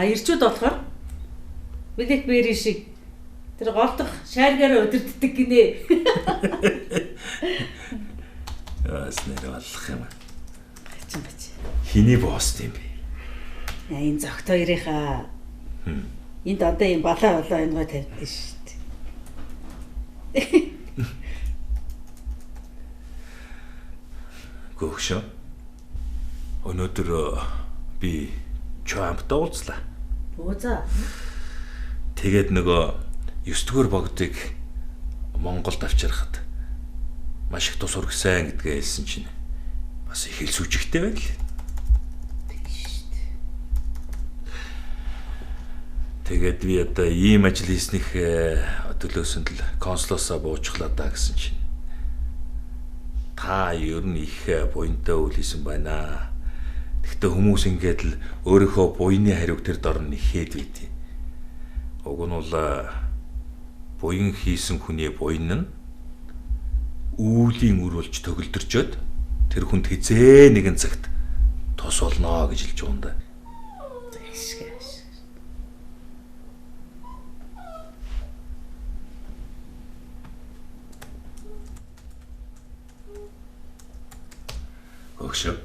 Ирчүүд болохоор Black Berry шиг тэр голдох шааргаараа өдөрддөг гинэ. Яас нэр аллах юм. Чин бач. Хиний босс юм бэ? Энэ зогт хоёрынхаа энд одоо юм балаа энэ гоо тавьдсан шүү дээ. Гөхшөө. Өнөөдөр би чамтай уулзлаа. Ууza. Тэгээд нөгөө 9 дугаар богдыг Монголд авчирхад маш их тус урагсан гэдгээ хэлсэн чинь бас их л сүжигтэй байл. Тэгээд би одоо ийм ажил хийснийх төлөөсөнд л консулоосаа буучглаа даа гэсэн чинь та ер нь их буянтай үйл хийсэн байна. Гэхдээ хүмүүс ингээд л өөрийнхөө буйны хариуг тэр дорн нэхэд байдیں۔ Уг нь бол буян хийсэн хүний буйн нь үүлийн үр болж төгөлдөрчөөд тэр хүнд хизээ нэгэн цагт тус болно гэж хэлж байгаа юм да. Өгшөө.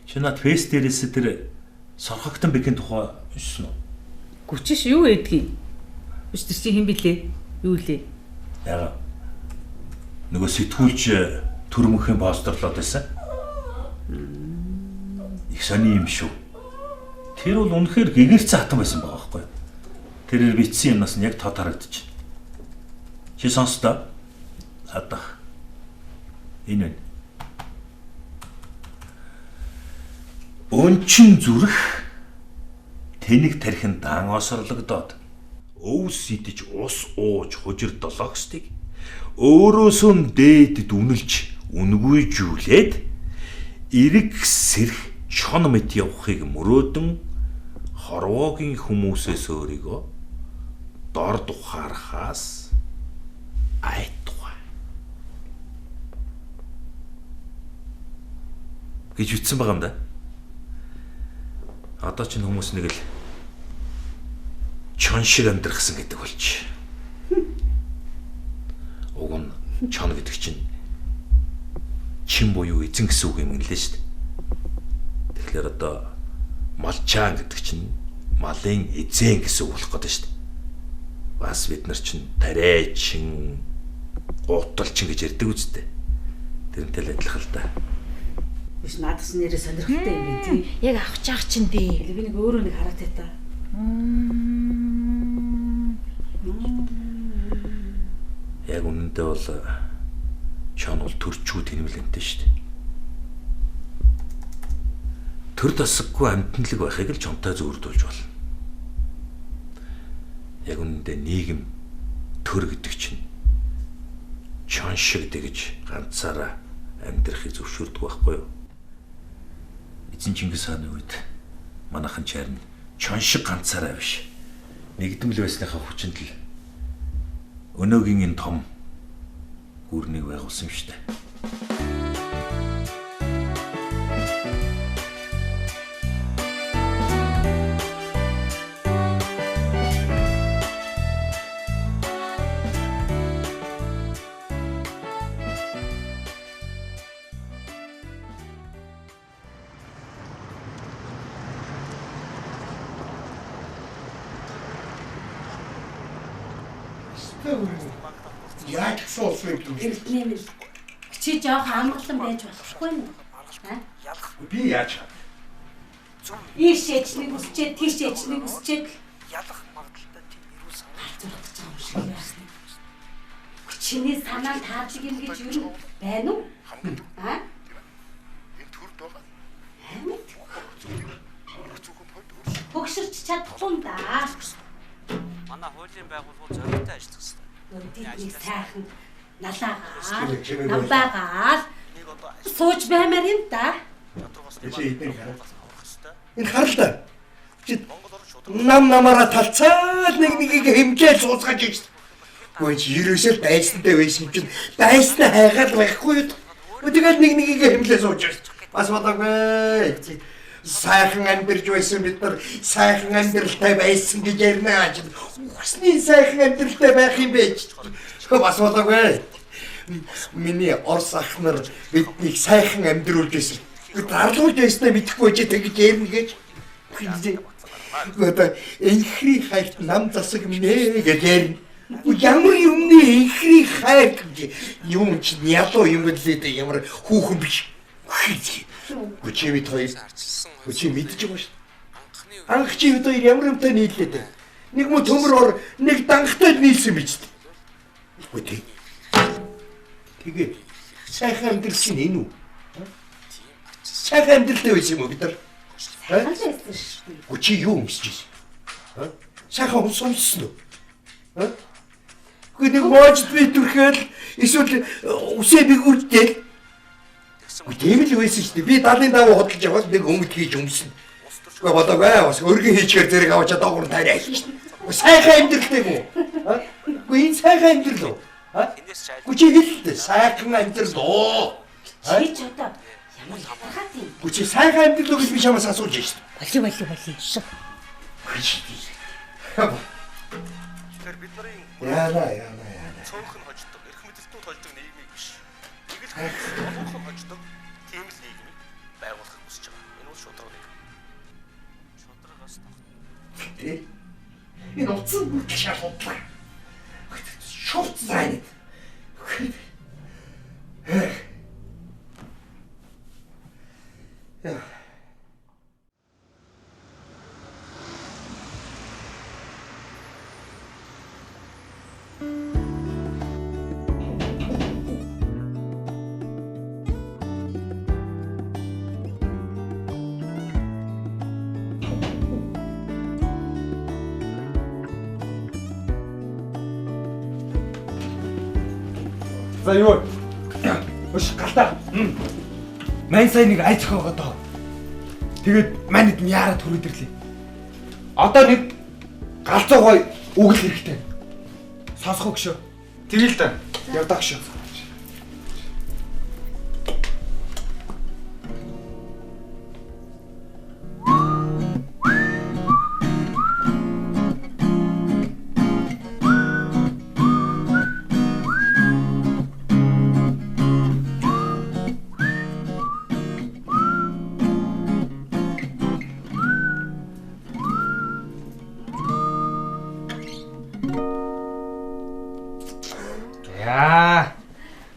Чи над фэйс дээрээс тэр сорхогтон бэкийн тухай уншсан уу? Гүчиш юу гэдгийг? Биш тэр чи хэн блэ? Юу лээ? Яга. Нөгөө сэтгүүлч төрмөхийн постерлоод байсан. Их сони юм шүү. Тэр бол үнэхээр гэгэрч хатан байсан байгаа байхгүй юу? Тэрээр битсэн юмнаас нь яг тод харагдчих. Чи сонстоо? Хадах. Энэ өнчин зүрх тэнэг тархин даан осорлогдоод өвс идэж ус ууж хужир долоогсдыг өөрөөсөө дээд дүнэлж үнгүйжүүлээд эрэг сэрх чон мэт явахыг мөрөөдөн хорвоогийн хүмүүсээс өөрийгөө дор тухаархаас айтгаа гэж ütсэн байгаа юм да. Одоо ч хүмүүс нэг л чон шиг амьдрахсан гэдэг болч. Уг нь чон гэдэг чинь чин буюу эзэн гэсэн үг юм лээ шүү дээ. Тэгэхээр одоо малчаан гэдэг чинь малын эзэн гэсэн үг болох гэдэг шүү дээ. Бас бид нар чинь тариачин, гуталчин гэж ярьдаг үстэй. Тэрнтэй л адилхан л да. Биш надаас нэрээ сонирхолтой юм би тий. Яг авч яах чинь дээ. Би нэг өөрөө нэг хараад байта. Яг үнэндээ бол чон бол төрчүү тэнэмлэнтэй шүү дээ. Төр тасаггүй амьтанлаг байхыг л чонтой зөвөрдүүлж болно. Яг үнэндээ нийгэм төр гэдэг чинь чон шиг дэгж ганцаараа амьдрахыг зөвшөөрдөг байхгүй юу? Эзэн Чингис хааны үед манайхан чарн чон шиг ганцаараа биш. Нэгдмэл байсныхаа хүчинд л өнөөгийн энэ том гүрнийг байгуулсан юм шүү дээ. Яаж соосвэ гэдэг. Эрдэнэ минь. Чи жоох амгалан байж болохгүй юм. Би яаж? Ийш ээжнийг үсчээд тийш ээжнийг үсчээд ялах магадaltaй тийм эрүүл санаа зургаж байгаа юм шиг байна. Чиний санаа таадаг юм гэж юу байна уу? Аа? энэ төрд байгаа. Амьд. Хөгшөрч чадахгүй юм да. Манай хуулийн байгууллагууд зорилттой ажиллах хэрэгтэй. Нэг сайхан налаагаал, намбаагаал сууж баймаар юм да. Чи эднийг харах. Энэ харалтай. Чи намаараа талцаад нэгийг хэмжээл суусгаж ийж. Гүйж ерөөсөө байснтай байсан чинь байснаа хайгаад байхгүй юу? Тэгэл нэгийг хэмлээ сууж. Бас бодоогүй. сайхан амьдарч байсан бид нар сайхан амьдралтай байсан гэж ярина. Усны сайхан амьдралтай байх юм байж. Бас болоогүй. Миний орс ах нар биднийг сайхан амьдруулж байсан. Дарлуулж байснаа мэдэхгүй ч тэгж ярина гэж. Одоо энхри хайрт нам засаг минь гэж ярина. Ямар юмны энхри хайр гэж юм чи ялуу юм гэлээ ямар хүүхэн биш. Чи мэд хоёр. Чи мэдчих юм шүү. Анх чи одоо ямар юмтай нийллээ дээ. Нэг мө төмөр нэг дангахтай нийлсэн биз дээ. Үгүй. Тэгээ сайхан амьдрал чинь энэ үү? Сайхан амьдралтай байсан юм уу бид нар? Сайхан байсан шүү дээ. Чи юу өмсөж байсан? Сайхан өмсөн үү? Нэг мод би түрхэл эсвэл үсээ бигүүрдэл. Тийм л байсан шүү дээ. Би 70 даваа хөдөлж яваад нэг өмд хийж өмснө. Гэхдээ болоогүй бас өргөн хийчихээр зэрэг аваачаа доогор таарай шүү дээ. Сайхан амьдралтай юм уу? Үгүй энэ сайхан амьдрал уу? Чи хэлээ сайхан амьдрал уу? Чи ч одоо ямар хахаад юм. Чи сайхан амьдрал уу гэж би чамаас асууж байна шүү дээ. Боли. Тэгэхээр бид нарын Яна. цөөхөн хождог, эрх мэдэлтүүд хождог нийгмийг биш. Тэгэл олонхон хождог тийм л нийгмийг байгуулах хүсэж байгаа. Энэ бол шудраг нэг. Шудрагаас тохтно. Энэ утсан бүтэл шалгууллаа. Шурц зайд. За юу? Өш галтаа. Мань сая нэг айц хогоо доо. Тэгээд манайд нь яарад түрүүдэрлээ. Одоо нэг галзуу гой үгэл хэрэгтэй. Сонсох өгшөө. Тэгэл та. Явдаг шүү.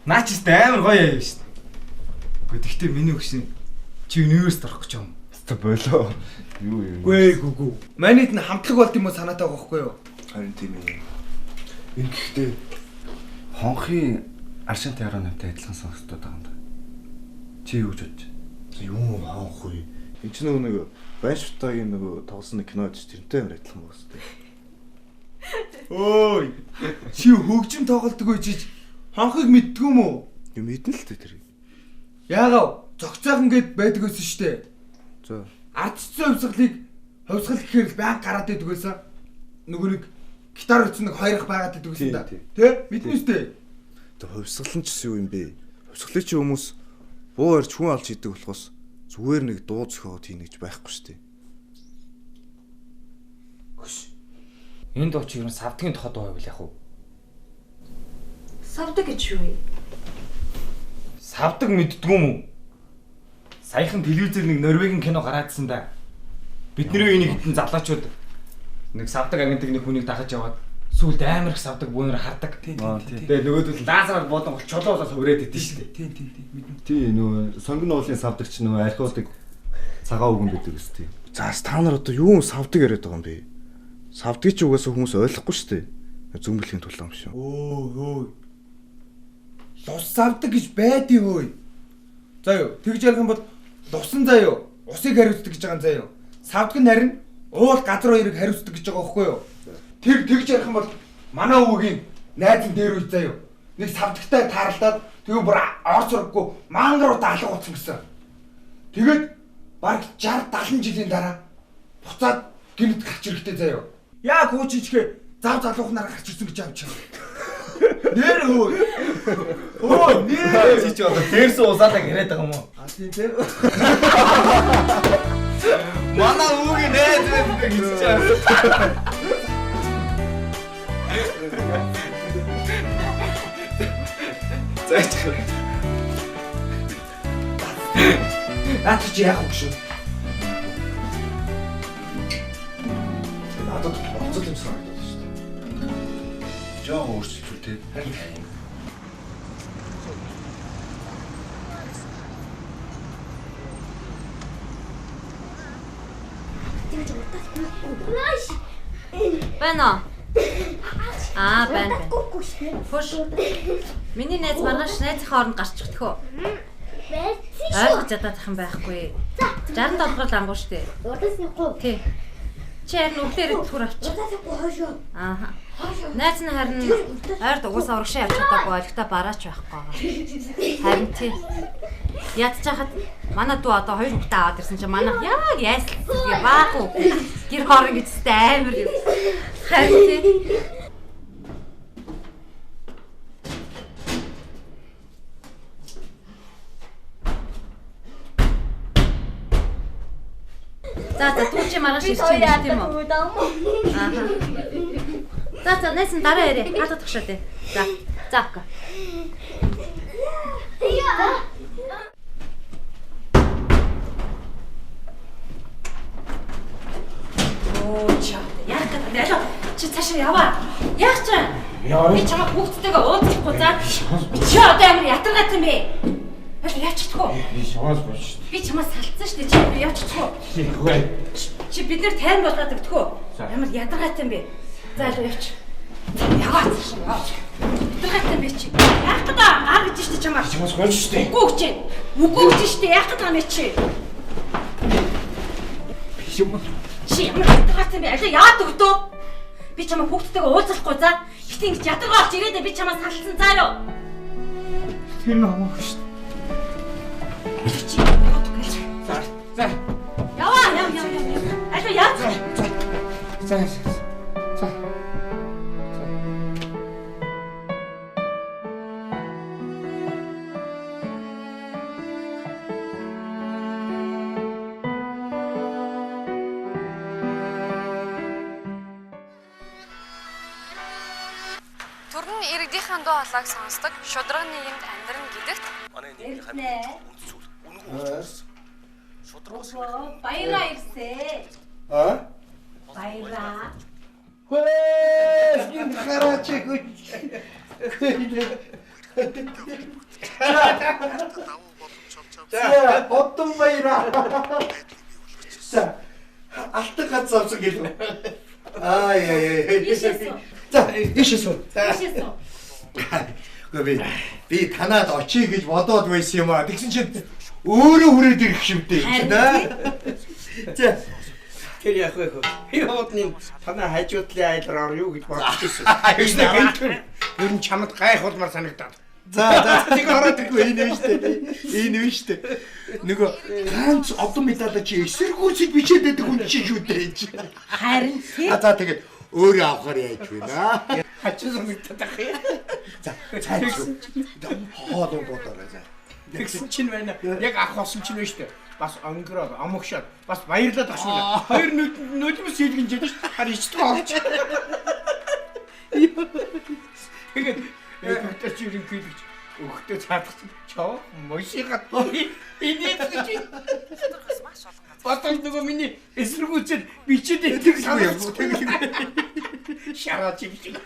Наач ч амар гоё яа шүү дээ. Гэхдээ миний өгсөн чи университет орох гэж юм. Хэвээ болоо. Юу. Гүү. Манайд нь хамтлаг болт юм уу санаатай байгаа байхгүй юу? Харин тийм ээ. Энэ гэхдээ хонхын аршинтай яруу намтай адилхан сонсогдоод байгаа юм да. Чи юу гэж бодож? Юм хаах уу? Энд ч нэг Байшвтагийн нэг тоглосон нэг кино ч тэрнтэй амар адилхан байгаа шүү дээ. Ой. Чи хөгжим тоглолдог үжиж хонхыг мэддгүй юм уу? Юм мэдэн л дээ тэр. Яагаад зогцоохон гэд байдаг байсан шүү дээ. За. Ардчсан хувьсгалыг хувьсгал гэхээр л байнга гараад идэг байсан. Нөгөө нэг гитар үтсэн нэг хоёрох байгаад идэг байсан да. Тэ? Мэднэ үстэй. Тэг хувьсгал нь ч юу юм бэ? Хувьсгалыг чи хүмүүс буу ярьж хүн алж идэг болохоос зүгээр нэг дуу зохиогоод хийнэ гэж байхгүй шүү дээ. Хөш. Энэ дуу чи юу савдгийн тоход байвал яах вэ? Савдаг гэж юу вэ? Савдаг мэддгүй юм уу? Саяхан телевизээр нэг Норвегийн кино гараадсан да. Бидний үеийн хитэн залуучууд нэг савдаг агентыг нэг хүнийг дагаж яваад сүүлд амар их савдаг бүүнээр хардаг. Тэгээ нөгөөдөл лазераар буудан гол чулуу болоод хүрээд идэв шүү дээ. Тийм. Тий нөгөө сонгон уулын савдагч нөгөө археологик цагаан үгэн гэдэг үстэй. За та нар одоо юу савдаг яриад байгаа юм бэ? Савдгийг ч угаасаа хүмүүс ойлгохгүй шүү дээ. Зөмбөлийн тулаан юм шүү. Өө. Лус савдаг гэж байдгийг өө. За юу, тэгж ярих юм бол лусан заа юу? Усыг хариуцдаг гэж байгаа юм заа юу? Савдаг нь харин уул газар хоёрыг хариуцдаг гэж байгаа байхгүй юу? Тэр тэгж ярих юм бол манай өвөгийн найз нь дээр үз заа юу? Нэг савдагтай таарлаад тэгээ бүр орц ураггүй мангаруудаа алга утсан гэсэн. Тэгээд баг 60 70 жилийн дараа буцаад гинт гарч ирэхтэй заа юу? Яа гүүчичгээ зав залуухнаар гарч ирсэн гэж авч байгаа. Нэр хөө. Оо нэр чи ч одоо дээрс уусаалаа яриад байгаа юм уу? А тийм тийм. Зайчих. Наад чи яах вэ шүү? Надад боцол юм санагдаад шүү дээ. Жоо өөрчлөлтөө те. Харин Байна уу? Байна. Хөш. Миний найз маргааш найзынхаа хооронд гарч өгдөхөө. Ойлгож чадах юм байхгүй. 60 доллараар лангуу штэ. Тий. Чи харин өглөөр түр авчих. Ааха. Найз нь харин ойрд угаасаа урагшаа явж чадаагүй ойлгохтой бараач байхгүй. Харин тий. Ядчихад манай дүү одоо 2 хүүхдээ аваад ирсэн чинь манайх яг яйслаа баагүй. Гэр хоорон гэжтэй амар юм. Харин тий. За дүүчи маргааш ирчих юм уу? Ааха. За нэсэн дараа ирээ. Хатад тагшаа дээ. За. Оо чаа. Яг гэдэг ялаа. Чи цаашаа яваа. Яах ч юм? Би чамаа хүүхдтэйгээ уулзахгүй за. Чи одоо амар ятаргат юм бэ? Явчихдаггүй. Би шаваас болж. Би чамаас салцсан шүү дээ. Чи явчихдаггүй. Чи бид нэр тайран болгоод өгдөггүй. Ямар ядаргаатай юм бэ? За явч. Яваач. Ядаргаатай юм бэ чи? Яах гээд гар гэж штэ чамаа. Шаваас болж штэ. Үгүй гэж. Үгүй гэж штэ. Яах гээд байгаа юм чи? Би юм. Чи ямар ядаргаатай юм бэ? Алаа яад өгдөө? Би чамаа хүүхдтэйгээ уулзахгүй за. Гэтэ ингэж ядаргаа олж ирээд би чамаас салцсан заа юу? Тэр намайг штэ. Чи яад өгөөч. За. Яваа. Алаа яад. За. Төрн иргэдийнхэн дуу хоолойг сонсдог шудрагны юмд амьдран гэдэгт Манай нэг хамгийн үндэс үнэгүй болсон. Шудрагс Баяраа ирсээ. Баяраа. Хөөе, хараач гэж. За, бодсон баяраа. За, алтан ганц авсан гэлээ. Бишээсөө. За, ишээсөө. Би танаад очие гэж бодоод байсан юм аа. Тэгсэн чинь өөрөө хүрээд ирэх шимтэй юм да. За. Тэр яг вэ хөө. Би одны танаа хажуудлын айлраар юу гэж бодож байсан. Ер нь чамд гайхуулмаар санагдаад. За, тийг ороод ирэхгүй энэ вэ штэ. Нөгөө ганц одон медаль чи эсэргүүцийг бичээд байдаг хүн чинь шүү дээ. Харин тий. За тэгээд өөрөө авахар яаж вэ наа? Хачиж санагдаад ах юм. За, цайж. Хоолоо бодоорой за. Тэгсэн чинь байна. Яг ах болсон чинь байна штэ. Бас өнгөрөөд амгшаад бас баярлаад багш минь. Хоёр нүдмэс хийлгэн жиж хар ичдэг олж. Тэгээд доктор чи юу хийлгэж өгтөө цаадах чоо мошигаад инээд гэж. Батал нөгөө миний эсэргүүцэд бичээд идэх шараач юм шиг.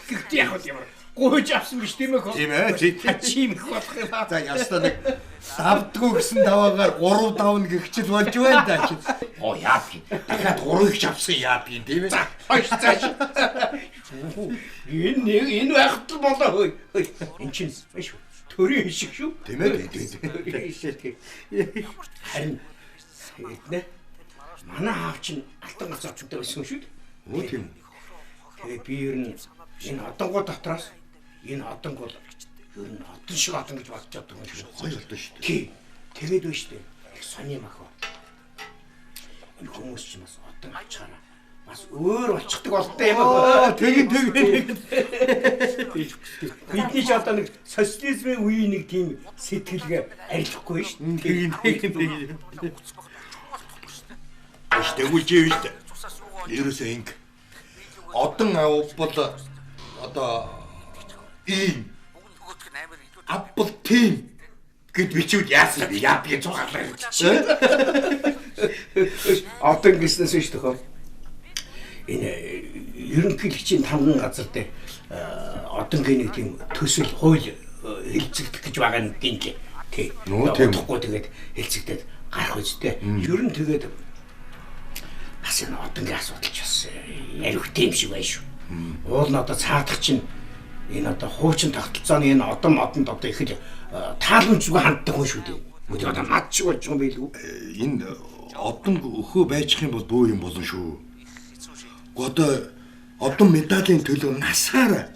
Гэхдээ яг юм. Гойж авсан биш тийм ээ хөө. Тийм ээ. Чим их болох юм аа. За ястаа нэг давдггүй гэсэн даваагаар 3-5 гихчил болж байна да чи. Оо яа би. Дахиад 3-ыг авсан яа би тийм ээ. За хойш цааш. Энэ байхтал болоо хөөе. Энд чинь биш үү? Төрийн шиг шүү. Тийм ээ. Харин эднэ. Манай аав чинь алтан гац очтой байсан шүү дээ. Оо тийм. Тэгээ би ер нь энэ одонгоо дотроос энэ одонг бол ер нь одон шиг одон гэж бодож байгаа юм шүү. Хоёр л шүү дээ. Тий. Тэгээд байна шүү дээ. Их сони махаа. Энэ хүмүүс чинь бас одон ачаараа бас өөр болчихдаг болтой юм аа. Тэгээд. Бидний ч одоо нэг социализмын үеийн нэг тийм сэтгэлгээ арилахгүй шүү дээ. Тэгээд. Тэгвэл чи юу шүү дээ. Ерөөсөө инг. Одон ав бол одоо ийм апл тим гэд бичвэл яасан бэ? Яадгийн цугаалаа гэж. Одоо гиснээс шүү дээ. Энэ ерөнхийлөгчийн тамган газар дээр одонгийн нэг тийм төсөл хууль хэлцэгдэх гэж байгаа нэг гинлээ. Тий. Удахгүй тэгээд хэлцэгдээд гарах үстэй. Ер нь тэгээд бас энэ одонгийн асуудал ч бас ярихтэй юм шиг байна шүү. Уул нь одоо цаадах чинь энэ одоо хуучин тогтолцооны энэ одон модонд одоо их л тааламжгүй ханддаг хүн шүү дээ. Мөдөө одоо мад шиг болж байгаа юм байлгүй. Энэ одон өхөө байчих юм бол бөө юм болно шүү. Одоо медалийн төлөө насаараа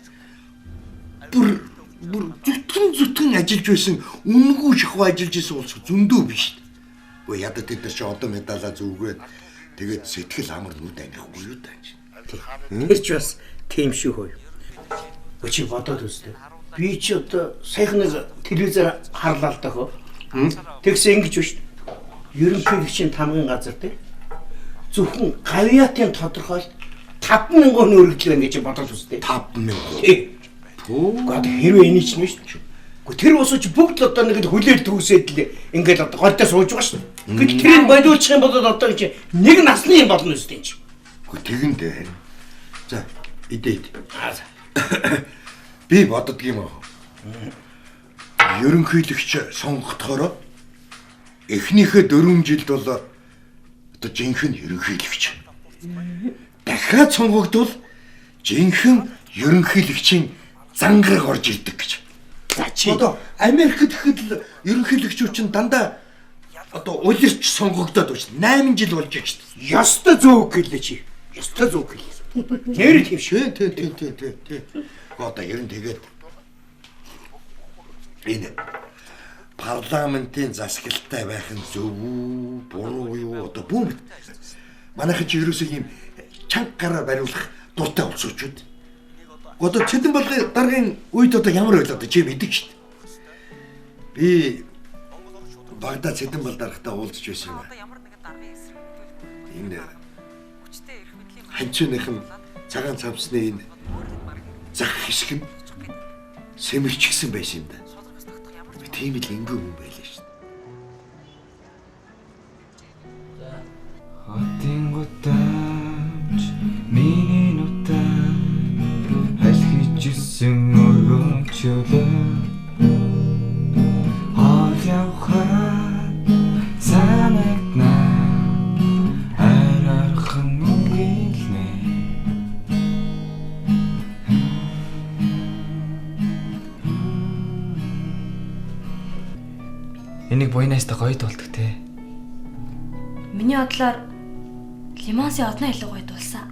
бүр зүтгэн ажиллаж байсан үнэгүй шахуу ажиллаж байсан улс зөндөө биш. Гэхдээ ядад тэд нар чи одоо медалаа зүгээд тэгээд сэтгэл амар нүд анихгүй юу даа. Тэр ч бас тийм шүү хөөе. Өчиг бодоод үзтээ. Би чи одоо саяхан нэг телевизээр харлаа л даа хөө. Тэгсэн ингэж биш. Ерөнхийлөгчийн тамгын газар дээр зөвхөн гавьяатын тодорхойлт 5,000 өргөдөл байна гэж бодоод үзтээ. 5,000. Гад хэрвээ энийг ч нь шүү. Гэхдээ тэр усууч бүгд л одоо нэг л хүлээр төгсөөд л ингээд одоо гольтой сууж байгаа шүү. Гэтэл тэрийг бодиулчих юм бол одоо чи нэг насны юм болно үстэй чи. Гэхдээ тэгэндээ. За, идээд. Би боддог юм аа. Ерөнхийлөгч сонгогдохороо эхнийхээ 4 жилд бол одоо жинхэнэ ерөнхийлөгч. Дахиад сонгогдвол жинхэнэ ерөнхийлөгчийн зангараг орж ирдэг гэж. За чи одоо Америкт гэхэд ерөнхийлөгчүүд чинь дандаа одоо улирч сонгогдоод байна. 8 жил болж байгаа шүү дээ. Ёстой зөв гэлээ чи. Ёстой зөв гэлээ. Нэр тийм шүү. Тий. Одоо ер нь тэгээд энэ парламентын засаглалтай байх нь зөв үү, буруу юу одоо бүүм. Манайхан чи ерөөсөө юм чанга гараар бариулах дуртай улсууд. Одоо Цэдэн балгын даргын үед одоо ямар байлаа чи мэддэг шүү дээ. Би Багдад Цэдэн бал даргатаа уулзж байсан юм. Энэ ханчныхан цагаан цамцны энэ зах хэсэг нь сэмэрчгсэн байсан юм да. Би тийм л ингийн хүн байлаа шүү дээ. Хотын гутамж миний нутаг алхижсэн өргөмжлөө хол явхаа санагна арархан үгэлнэ. Энийг буйнаас та гоё дуулдаг те. Миний бодлоор лимонсын одны илүү гоё дуулсан.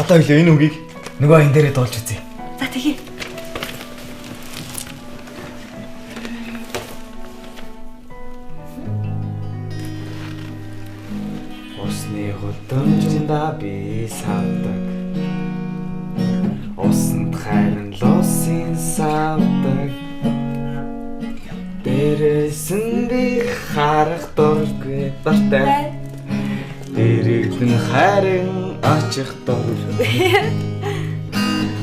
Одоо хэлээ энэ үгийг нөгөө энэ дээрээ дуулж үзье. За тэгье. Усны гудамжинда би савдаг. Усанд хайран лосын савдаг. Дээрээс нь би харах дургүй бартай. Дээрээс нь хайран очих дургүй.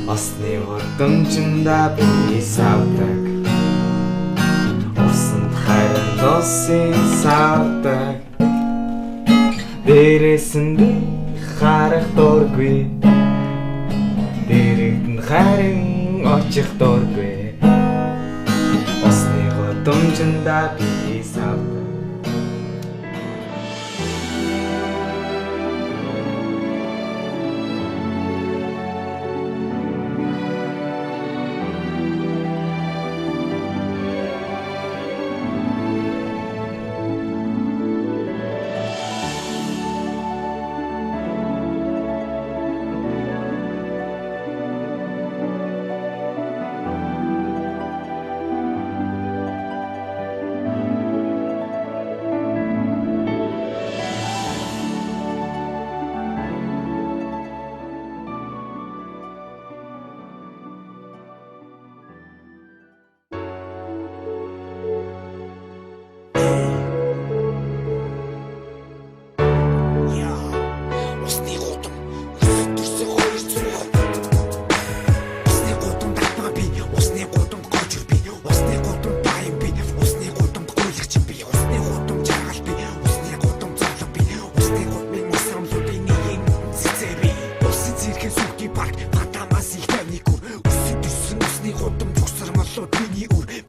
Усны гудамжинда би савдаг. Усанд хайран лосын савдаг. Дээрээс нь би харах дургүй. Дээрээс нь хайран очих дургүй. Усны гудамжинда би савдаг. худам бухсар молоо биний үр